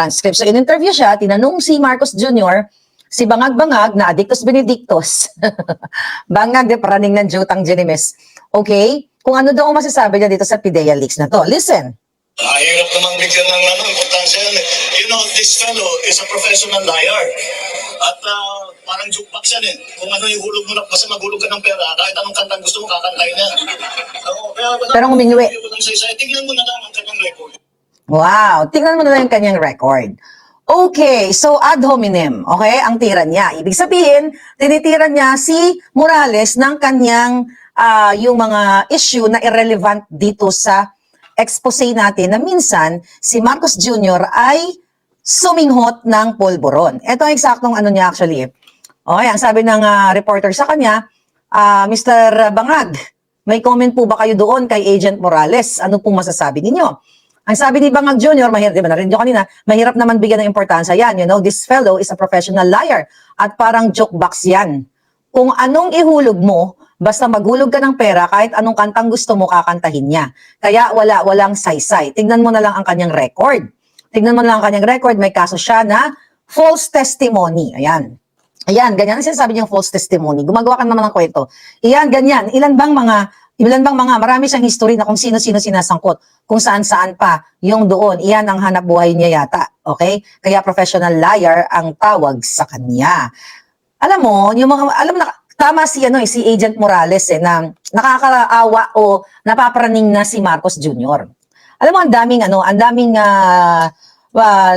transcript. So in-interview siya, tinanong si Marcos Jr., si Bangag-Bangag na Adictus Benedictus. Bangag de paraning ng Jutang Genimes. Okay? Kung ano daw ang masasabi niya dito sa PIDEA Leaks na to. Listen. Hirap namang bigyan ng importansya yan. You know, this fellow is a professional liar. At parang jukebox yan eh. Kung ano yung hulog mo na, basta maghulog ka ng pera, kahit anong kantang gusto mo, kakantayin niya. Pero humingi. Tingnan mo na lang ang kanyang record. Wow, tingnan mo na lang yung kanyang record. Okay, so ad hominem, okay, ang tira niya. Ibig sabihin, tinitira niya si Morales ng kanyang yung mga issue na irrelevant dito sa expose natin na minsan si Marcos Jr. ay suminghot ng polvoron. Ito ang eksaktong ano niya actually. Okay, ang sabi ng reporter sa kanya, Mr. Bangag, may comment po ba kayo doon kay Agent Morales? Ano pong masasabi ninyo? Ang sabi ni Bangag Jr., mahirap, di ba, narinig nyo kanina, mahirap naman bigyan ng importansya yan. You know, this fellow is a professional liar. At parang joke box yan. Kung anong ihulog mo, basta maghulog ka ng pera, kahit anong kantang gusto mo, kakantahin niya. Kaya walang saysay. Tignan mo na lang ang kanyang record. Tignan mo na lang ang kanyang record. May kaso siya na false testimony. Ayan. Ayan, ganyan ang sinasabi niyang false testimony. Gumagawa ka naman ng kwento. Ayan, ganyan. Ilan bang mga, marami siyang history na kung sino-sino sinasangkot, kung saan-saan pa, yung doon, iyan ang hanap buhay niya yata, okay? Kaya professional liar ang tawag sa kanya. Alam mo, alam mo na, tama si, si Agent Morales na nakakaawa o napaparaning na si Marcos Jr. Alam mo, ang daming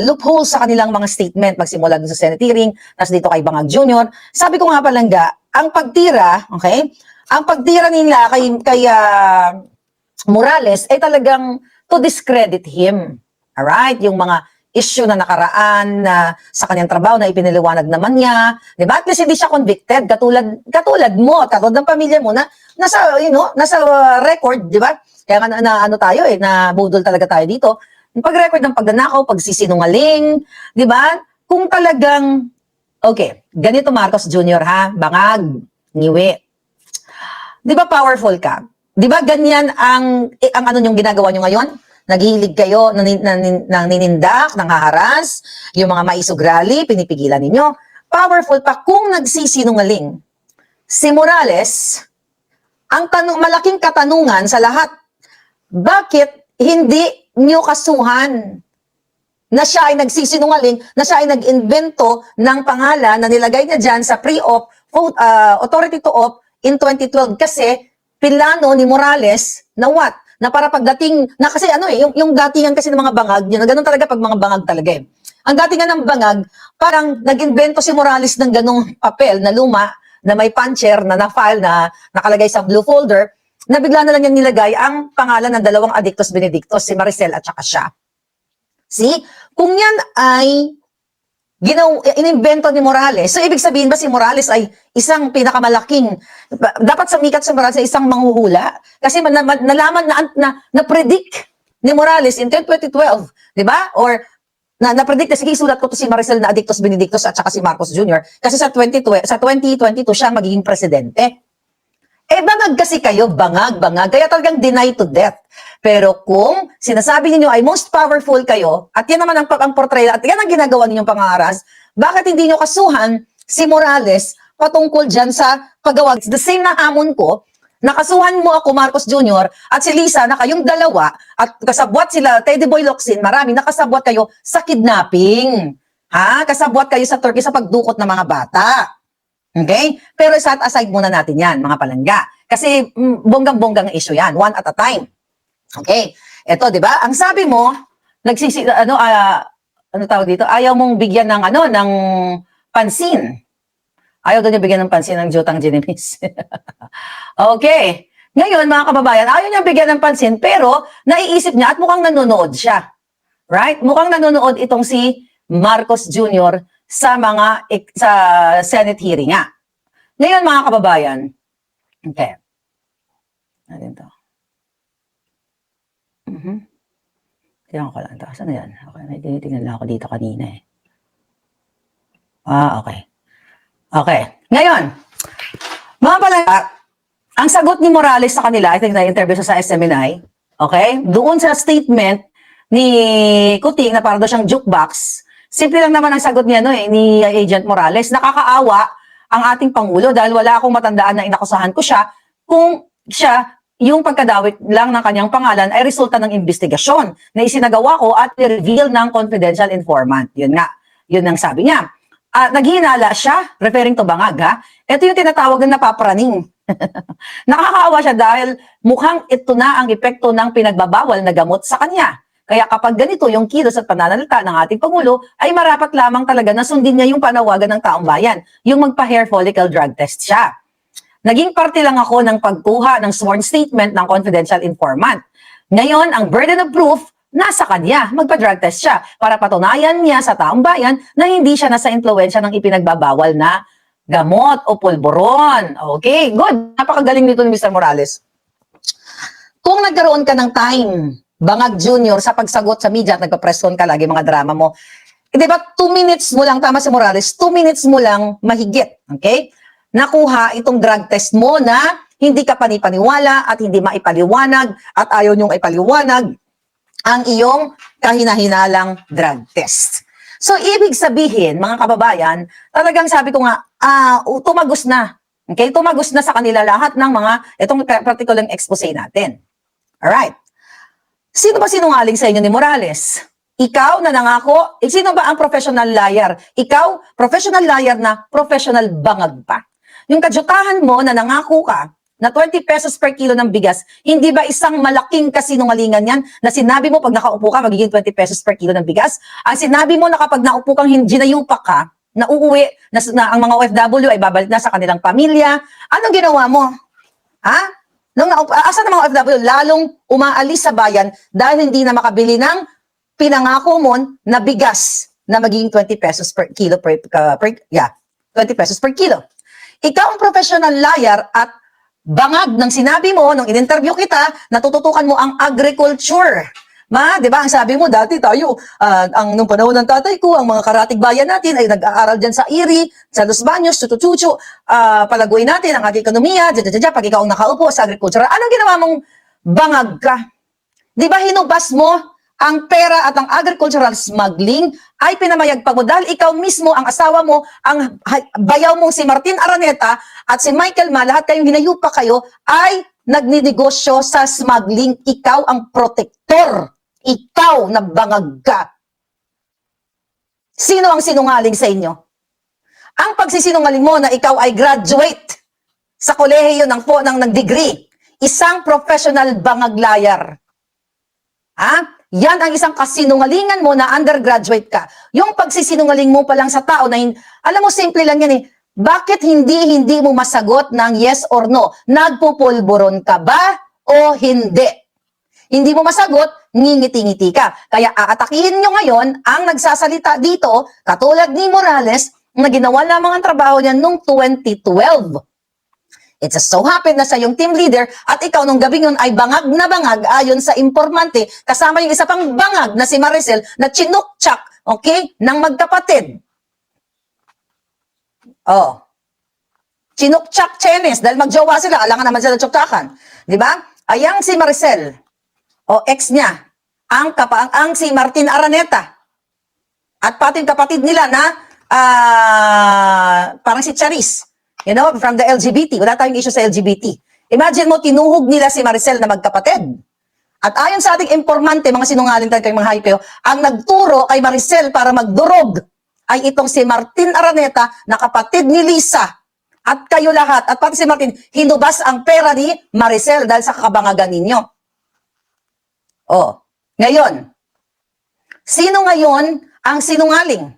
loophole sa kanilang mga statement, magsimula dun sa Senate hearing, tapos dito kay Bangag Jr. Sabi ko nga palangga, ang pagtira, okay? Ang pagtira nila kay Morales ay talagang to discredit him. Alright? Yung mga issue na nakaraan na sa kanyang trabaho na ipiniliwanag naman niya. Diba? At least hindi siya convicted. Katulad mo, katulad ng pamilya mo na nasa record, di ba? Kaya tayo na budol talaga tayo dito. Yung pag-record ng pagdanakaw, pagsisinungaling, di ba? Kung talagang, okay, ganito Marcos Jr. ha, Bangag, Ngiwi. Di ba powerful ka? Di ba ganyan ang ano yung ginagawa nyo ngayon? Naghihilig kayo ng ninindak, ng haharas, yung mga maisog rally, pinipigilan ninyo. Powerful pa kung nagsisinungaling. Si Morales, ang malaking katanungan sa lahat, bakit hindi nyo kasuhan na siya ay nagsisinungaling, na siya ay nag-invento ng pangalan na nilagay niya dyan sa pre-op, authority to op, in 2012 kasi pilano ni Morales na what? Na para pagdating, na kasi yung datingan kasi ng mga bangag, yun, ganun talaga pag mga bangag talaga eh. Ang datingan ng bangag, parang nag-invento si Morales ng ganung papel na luma, na may puncher, na na-file, na nakalagay sa blue folder, na bigla na lang yan nilagay ang pangalan ng dalawang Adictus Benedictus, si Maricel at saka siya. See? Kung yan ay inimbento ni Morales. So, ibig sabihin ba si Morales ay isang pinakamalaking, dapat sumikat si Morales ay isang manghuhula? Kasi nalaman na-predict ni Morales in 2012, di ba? Or, na-predict na, sige, isulat ko to si Maricel na Adictus Benedictus at saka si Marcos Jr. Kasi sa 2022 siya magiging presidente. Bangag kasi kayo, bangag. Kaya talagang deny to death. Pero kung sinasabi ninyo ay most powerful kayo, at yan naman ang portrayal, at yan ang ginagawa ninyong pangaras, bakit hindi nyo kasuhan si Morales patungkol dyan sa paggawa? The same na hamon ko, nakasuhan mo ako, Marcos Jr., at si Lisa, na kayong dalawa, at kasabwat sila, Teddy Boy Locsin, marami, nakasabwat kayo sa kidnapping. Kasabwat kayo sa Turkey sa pagdukot ng mga bata. Okay? Pero set aside muna natin yan, mga palangga. Kasi bonggang-bonggang issue yan, one at a time. Okay? Ito, di ba? Ang sabi mo, ano tawag dito? Ayaw mong bigyan ng ng pansin. Ayaw daw niya bigyan ng pansin ng Jutang Genimes. Okay. Ngayon, mga kababayan, ayaw niya bigyan ng pansin, pero naiisip niya at mukhang nanonood siya. Right? Mukhang nanonood itong si Marcos Jr. sa Senate hearing nga. Ngayon, mga kababayan, okay. Ano to? Tingnan ko lang ito. Saan na yan? Okay, may tinitingnan lang ako dito kanina eh. Okay. Okay. Ngayon, mga palangga, ang sagot ni Morales sa kanila, I think na-interview sa SMNI, okay? Doon sa statement ni Kuting na para daw siyang jukebox, simple lang naman ang sagot niya ni Agent Morales. Nakakaawa ang ating Pangulo dahil wala akong matandaan na inakusahan ko siya kung siya yung pagkadawit lang ng kanyang pangalan ay resulta ng investigasyon na isinagawa ko at reveal ng confidential informant. Yun nga, yun ang sabi niya. Naghinala siya, referring to Bangag ha. Ito yung tinatawag na napaparaning. Nakakaawa siya dahil mukhang ito na ang epekto ng pinagbabawal na gamot sa kanya. Kaya kapag ganito yung kilos at pananalita ng ating Pangulo, ay marapat lamang talaga na sundin niya yung panawagan ng taong bayan, yung magpa-hair follicle drug test siya. Naging parte lang ako ng pagkuha ng sworn statement ng confidential informant. Ngayon, ang burden of proof, nasa kanya. Magpa-drug test siya para patunayan niya sa taong bayan na hindi siya nasa impluwensya ng ipinagbabawal na gamot o pulburon. Okay, good. Napakagaling nito ni Mr. Morales. Kung nagkaroon ka ng time, Bangag Junior, sa pagsagot sa media at nagpa-press con ka lagi mga drama mo, di ba 2 minutes mo lang, tama si Morales, 2 minutes mo lang mahigit, okay? Nakuha itong drug test mo na hindi ka panipaniwala at hindi maipaliwanag at ayaw niyong ipaliwanag ang iyong kahinahinalang drug test. So, ibig sabihin, mga kababayan, talagang sabi ko nga, tumagos na. Okay? Tumagos na sa kanila lahat ng mga, itong particular expose natin. Alright. Sino ba sinungaling sa inyo ni Morales? Ikaw na nangako, sino ba ang professional liar? Ikaw, professional liar na professional bangag pa. Yung kadyutahan mo na nangako ka na 20 pesos per kilo ng bigas, hindi ba isang malaking kasinungalingan yan na sinabi mo pag nakaupo ka, magiging 20 pesos per kilo ng bigas? Ang sinabi mo na kapag naupo kang ginayupak ka, na uuwi, na ang mga OFW ay babalik na sa kanilang pamilya, anong ginawa mo? Ha? Asan ang mga OFW? Lalong umaalis sa bayan dahil hindi na makabili ng pinangako mo na bigas na magiging 20 pesos per kilo 20 pesos per kilo. Ikaw ang professional liar at bangag ng sinabi mo nung in-interview kita, natututukan mo ang agriculture. Di ba? Ang sabi mo, dati tayo, nung panahon ng tatay ko, ang mga karatig bayan natin ay nag-aaral dyan sa IRI, sa Los Baños, chuchu-chuchu, palaguin natin ang ating ekonomiya, pag ikaw ang nakaupo sa agriculture. Anong ginawa mong bangag ka? Di ba hinubas mo ang pera at ang agricultural smuggling ay pinamayagpag mo dahil ikaw mismo, ang asawa mo, ang bayaw mong si Martin Araneta at si Michael Ma, lahat kayong hinayupa kayo, ay nagninegosyo sa smuggling. Ikaw ang protector. Ikaw na bangag ka. Sino ang sinungaling sa inyo? Ang pagsisinungaling mo na ikaw ay graduate sa kolehiyo ng degree, isang professional bangag liar. Yan ang isang kasinungalingan mo na undergraduate ka. Yung pagsisinungaling mo pa lang sa tao na, alam mo, simple lang yan Bakit hindi mo masagot ng yes or no? Nagpupulburon ka ba o hindi? Hindi mo masagot, ngingiti-ngiti ka. Kaya aatakihin nyo ngayon ang nagsasalita dito, katulad ni Morales, na ginawa lamang ang trabaho niya noong 2012. It just so happened na sa yung team leader at ikaw nung gabing yun ay bangag na bangag ayon sa informante, kasama yung isa pang bangag na si Maricel na chinukchak, okay, ng magkapatid. Chinukchak Chenes dahil magjowa sila, alangan naman sila tsuktakan. Di ba? Ayang si Maricel, ex niya, ang si Martin Araneta, at pati yung kapatid nila na parang si Charis. From the LGBT. Wala tayong issue sa LGBT. Imagine mo, tinuhog nila si Maricel na magkapatid. At ayon sa ating informante, mga sinungaling tayo kayo, mga hayop kayo, ang nagturo kay Maricel para magdurog ay itong si Martin Araneta na kapatid ni Lisa. At kayo lahat, at pati si Martin, hinubas ang pera ni Maricel dahil sa kabangagan ninyo. Ngayon, sino ngayon ang sinungaling?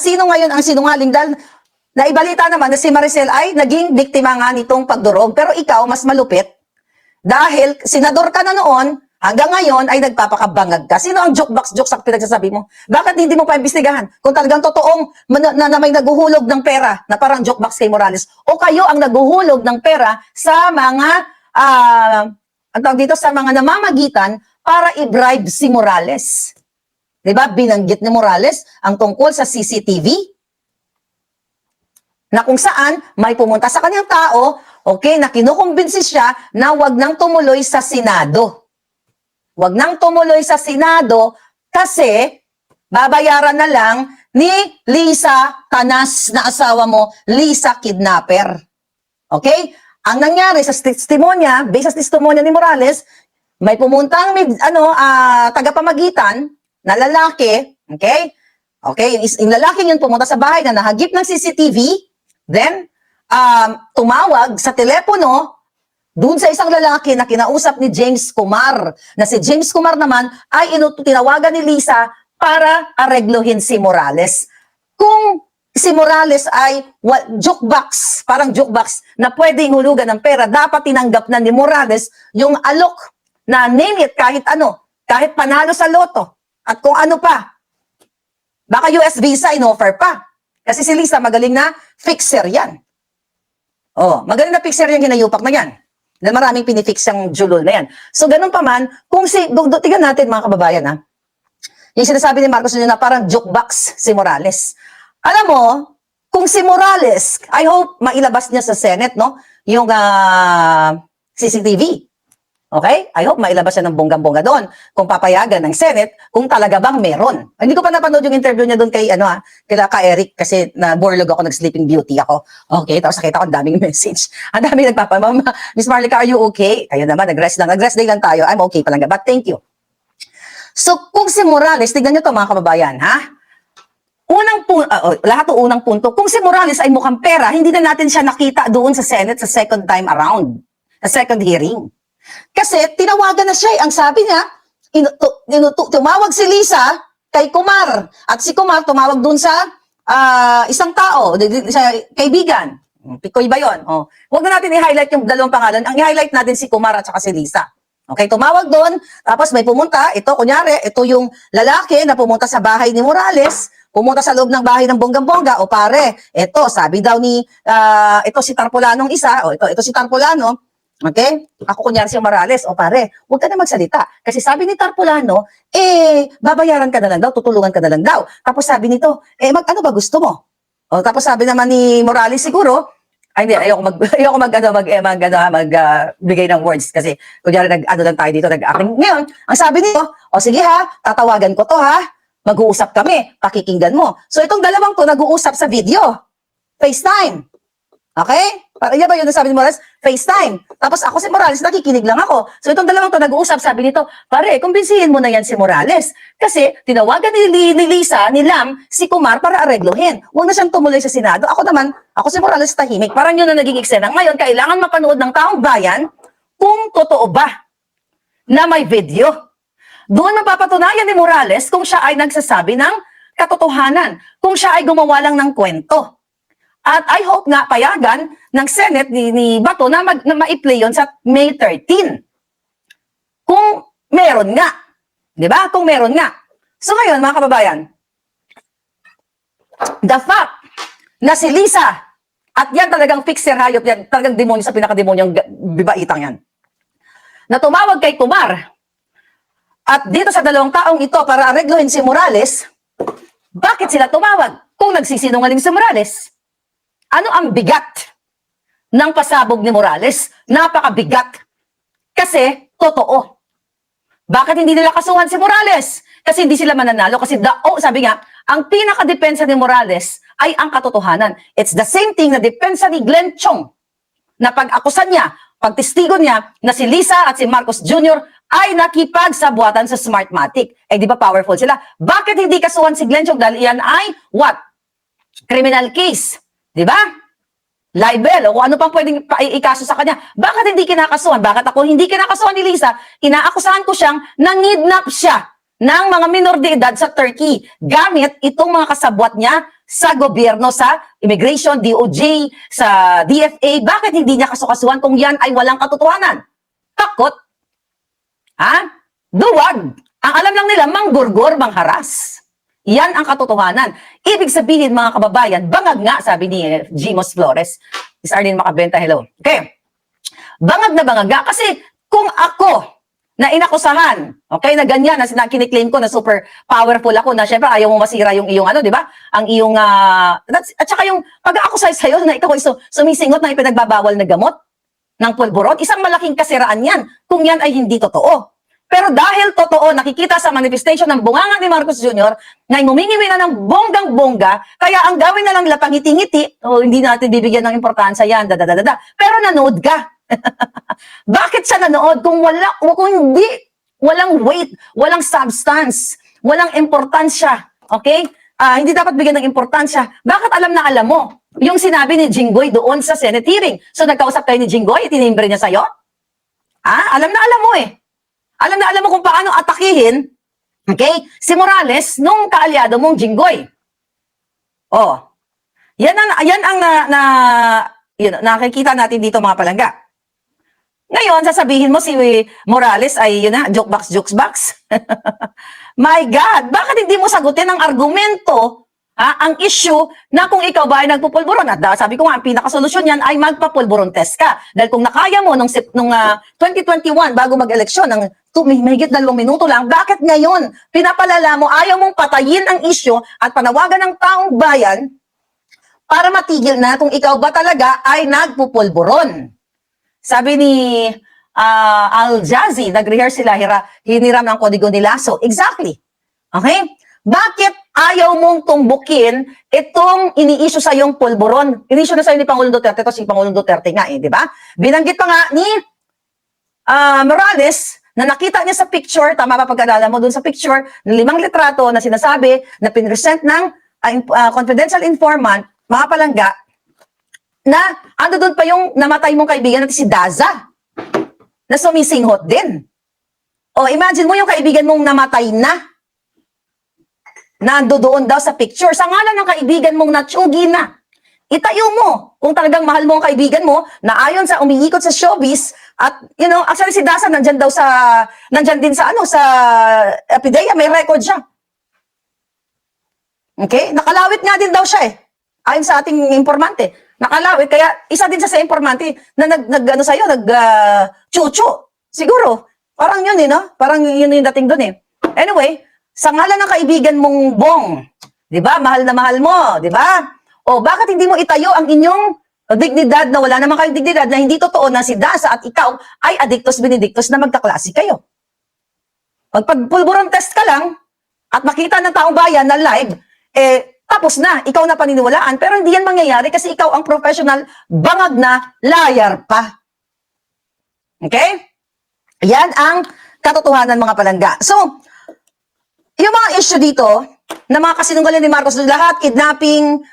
Sino ngayon ang sinungaling? Dahil naibalita naman na si Maricel ay naging biktima nga nitong pagdurog. Pero ikaw, mas malupit. Dahil senador ka na noon, hanggang ngayon ay nagpapakabangag ka. Sino ang jokebox sa pinagsasabi mo? Bakit hindi mo pa imbestigahan? Kung talagang totoong na may naguhulog ng pera na parang jokebox kay Morales. O kayo ang naguhulog ng pera sa mga, sa mga namamagitan para i-bribe si Morales. Diba? Binanggit ni Morales ang tungkol sa CCTV. Na kung saan may pumunta sa kanyang tao, okay, na kinukumbinsi siya na wag nang tumuloy sa Senado. wag nang tumuloy sa Senado kasi babayaran na lang ni Lisa Canas na asawa mo, Lisa Kidnapper. Okay? Ang nangyari sa testimonya, based sa testimonya ni Morales, may pumuntang tagapamagitan na lalaki, okay? Okay, yung lalaking yun pumunta sa bahay na nahagip ng CCTV, then tumawag sa telepono dun sa isang lalaki na kinausap ni James Kumar, na si James Kumar naman ay tinawagan ni Lisa para areglohin si Morales. Kung si Morales ay jukebox, parang jukebox na pwedeng hulugan ng pera, dapat tinanggap na ni Morales yung alok na name it kahit ano, kahit panalo sa loto at kung ano pa. Baka US visa in-offer pa. Kasi si Lisa magaling na fixer yan. Oh, magaling na fixer yan, ginayupak na yan. Na maraming pinifix yung julol na yan. So ganun pa man, kung tingnan natin mga kababayan ha, yung sinasabi ni Marcos Jr. na parang jukebox si Morales. Alam mo, kung si Morales, I hope mailabas niya sa Senate, no? Yung CCTV. Okay? I hope mailabas siya ng bonggang-bongga doon kung papayagan ng Senate kung talaga bang meron. Hindi ko pa napanood yung interview niya doon kay ka Eric kasi na borlog ako, nag-sleeping beauty ako. Okay, tapos nakita ko ang daming message. Ang daming nagpapamama. Miss Marlica, are you okay? Kayo naman, nag-rest lang. Nag-rest day lang tayo. I'm okay palangga. But thank you. So, kung si Morales, tignan nyo to mga kababayan, ha? Lahat ng unang punto, kung si Morales ay mukhang pera, hindi na natin siya nakita doon sa Senate sa second time around, sa second hearing. Kasi tinawagan na siya, ang sabi niya, tumawag si Lisa kay Kumar, at si Kumar tumawag doon sa isang tao, sa kaibigan. Pikoy ba yun? Oh. Huwag na natin i-highlight yung dalawang pangalan, ang i-highlight natin si Kumar at saka si Lisa. Okay, tumawag doon, tapos may pumunta, ito kunyari, ito yung lalaki na pumunta sa bahay ni Morales, pumunta sa loob ng bahay ng bonggang-bongga, o pare, ito, sabi daw ni, ito si Tarpulanong isa, ito si Tarpulano, okay? Ako kunyari si Morales, o pare, huwag ka na magsalita, kasi sabi ni Tarpulano, babayaran ka na lang daw, tutulungan ka na lang daw, tapos sabi nito, ano ba gusto mo? O, tapos sabi naman ni Morales siguro, hindi, ayoko magbigay ng words kasi kunyari lang tayo dito, nag-acting. Ngayon, ang sabi nito, o sige ha, tatawagan ko to ha, mag-uusap kami, pakikinggan mo. So itong dalawang to nag-uusap sa video, FaceTime. Okay? Yan ba yun na sabi ni Morales? FaceTime. Tapos ako si Morales, nakikinig lang ako. So itong dalawang to nag-uusap, sabi nito, pare, kumbinsihin mo na yan si Morales. Kasi tinawagan ni Lisa, ni Lam, si Kumar para areglohin. Huwag na siyang tumuloy sa Senado. Ako si Morales tahimik. Parang yun na naging eksena. Ngayon, kailangan mapanood ng taong bayan kung totoo ba na may video. Doon mapapatunayan ni Morales kung siya ay nagsasabi ng katotohanan. Kung siya ay gumawa lang ng kwento. At I hope nga payagan ng Senate ni Bato na ma-play yun sa May 13. Kung meron nga. Di ba? Kung meron nga. So ngayon, mga kababayan, the fact na si Lisa, at yan talagang fixer hayop, yan talagang demonyo sa pinakademonyong bibaitang yan, na tumawag kay Kumar, at dito sa dalawang taong ito para areglohin si Morales, bakit sila tumawag kung nagsisinungaling si Morales? Ano ang bigat ng pasabog ni Morales? Napakabigat. Kasi, totoo. Bakit hindi nila kasuhan si Morales? Kasi hindi sila mananalo. Kasi, sabi nga, ang pinakadepensa ni Morales ay ang katotohanan. It's the same thing na depensa ni Glenn Chong na pag-akusan niya, pagtestigo niya na si Lisa at si Marcos Jr. ay nakipagsabuatan sa Smartmatic. Di ba powerful sila? Bakit hindi kasuhan si Glenn Chong? Dahil iyan ay, what? Criminal case. Di ba? Libel, o ano pang pwedeng ikaso sa kanya. Bakit hindi kinakasuhan? Bakit ako hindi kinakasuhan ni Lisa? Inaakusahan ko siyang nangidnap siya ng mga minor de edad sa Turkey gamit itong mga kasabwat niya sa gobyerno, sa immigration, DOJ, sa DFA. Bakit hindi niya kasukasuhan kung yan ay walang katotohanan? Takot. Ha? Duwag. Ang alam lang nila, manggurgor, mangharas. Yan ang katotohanan. Ibig sabihin, mga kababayan, bangag nga, sabi ni Jimos Flores. Miss Arlene Macabenta, hello. Okay. Bangag na bangag nga. Kasi kung ako na inakusahan, okay, na ganyan, na kiniklaim ko na super powerful ako, na syempre ayaw mo masira yung iyong di ba? Ang iyong, at saka yung pag-akusay sa'yo na ikaw ay sumisingot na ipinagbabawal na gamot ng pulburon, isang malaking kasiraan yan kung yan ay hindi totoo. Pero dahil totoo, nakikita sa manifestation ng bunganga ni Marcos Jr., ngayon humingiwi na ng bonggang-bongga, kaya ang gawin na lang lapang ngiti-ngiti, hindi natin bibigyan ng importansya yan, dadadadada. Pero nanood ka. Bakit siya nanood? Kung hindi, walang weight, walang substance, walang importansya, okay? Hindi dapat bigyan ng importansya. Bakit alam na alam mo yung sinabi ni Jinggoy doon sa Senate hearing? So nagkausap kayo ni Jinggoy, itinimbre niya sa'yo? Alam na alam mo eh. Alam na alam mo kung paano atakihin, okay, si Morales nung kaalyado mong Jinggoy. Oh. Yan ang nakikita natin dito mga palangga. Ngayon, sasabihin mo si Morales ay yun na, jokebox. My God, bakit hindi mo sagutin ang argumento, ang issue na kung ikaw ba ay nagpupulburon? At sabi ko nga, ang pinakasolusyon yan ay magpapulburon test ka. Dahil kung nakaya mo nung 2021 bago mag-eleksyon, ng mahigit 2 minuto lang, bakit ngayon pinapalala mo, ayaw mong patayin ang issue at panawagan ng taong bayan para matigil na kung ikaw ba talaga ay nagpupulburon? Sabi ni Al-Jazi, nag-rehearse sila, hiniram ng kodigo ni Lasso. Exactly. Okay? Bakit ayaw mong tumbukin itong ini-issue sa yung pulburon? Ini-issue na sa'yo ni Pangulong Duterte, ito si Pangulong Duterte nga di ba? Binanggit pa nga ni Morales na nakita niya sa picture, tama ba pag-alala mo dun sa picture, ng 5 litrato na sinasabi na pinresent ng confidential informant, mga palangga, na ando doon pa yung namatay mong kaibigan natin si Daza, na sumisinghot din. O imagine mo yung kaibigan mong namatay na, nando doon daw sa picture, sa ngalan ng kaibigan mong natsugi na. Itayo mo kung talagang mahal mo ang kaibigan mo na ayon sa umiikot sa showbiz at actually si Daza nandyan din sa sa Epidea, may record siya. Okay? Nakalawit nga din daw siya ayon sa ating informante. Nakalawit, kaya isa din sa informante na chuchu. Siguro, parang yun no? Parang yun yung dating doon Anyway, sa ngalan ng kaibigan mong Bong, di ba? Mahal na mahal mo, di ba? O bakit hindi mo itayo ang inyong dignidad na wala naman kayong dignidad na hindi totoo na si Daza at ikaw ay adictus benedictus na magkaklase kayo? Magpulburon test ka lang at makita ng taong bayan na live, tapos na, ikaw na paniniwalaan, pero hindi yan mangyayari kasi ikaw ang professional bangag na liar pa. Okay? Yan ang katotohanan mga palangga. So, yung mga issue dito, na mga kasinungaling ni Marcos, lahat, kidnapping,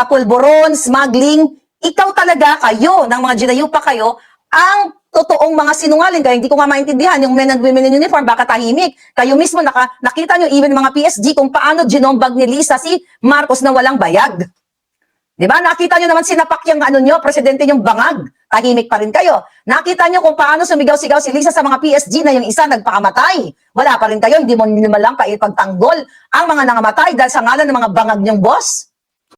pulburon, smuggling, ikaw talaga kayo, ng mga ginayupa kayo, ang totoong mga sinungaling. Kaya hindi ko nga maintindihan, yung men and women in uniform, baka tahimik. Kayo mismo, nakita nyo, even mga PSG, kung paano ginombag ni Lisa si Marcos na walang bayag. Diba? Nakita nyo naman sinapak yung presidente yung bangag. Tahimik pa rin kayo. Nakita nyo kung paano sumigaw-sigaw si Lisa sa mga PSG na yung isa nagpakamatay. Wala pa rin kayo, hindi mo naman lang pagtanggol ang mga nangamatay dahil sa ngalan ng mga bangag nyong boss.